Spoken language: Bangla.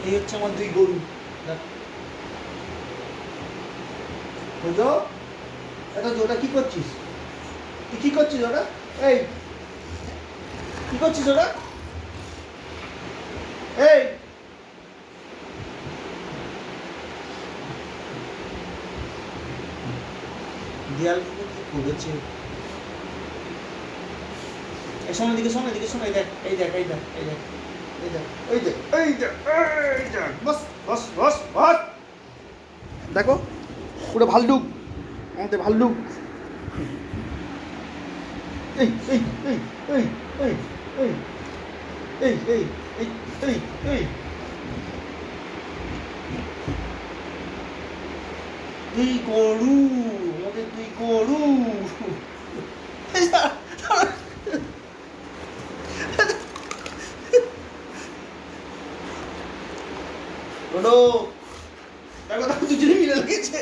এই হচ্ছে আমার দুই গরু। বুঝো এটা ওটা কি করছিস? তুই কি করছিস ওটা? এই কি করছিস ওটা? এই দেয়ালগুলো কি করেছে? এই শোন এদিকে, শোন এদিকে, শোন, এই দেখ, এই দেখ, এই দেখ, এই দেখ, এই দেখ, এই দেখ, এই দেখ, এই দেখ, বস বস বস বস। দেখো পুরো ভাল্লুক, আমাদের ভাল্লুক। এই এই এই এই এই এই এই এই এই এই এই তুই গরু, আমাদের তুই গরু। ওটো দেখো, দুজনে মিলে লেগেছে।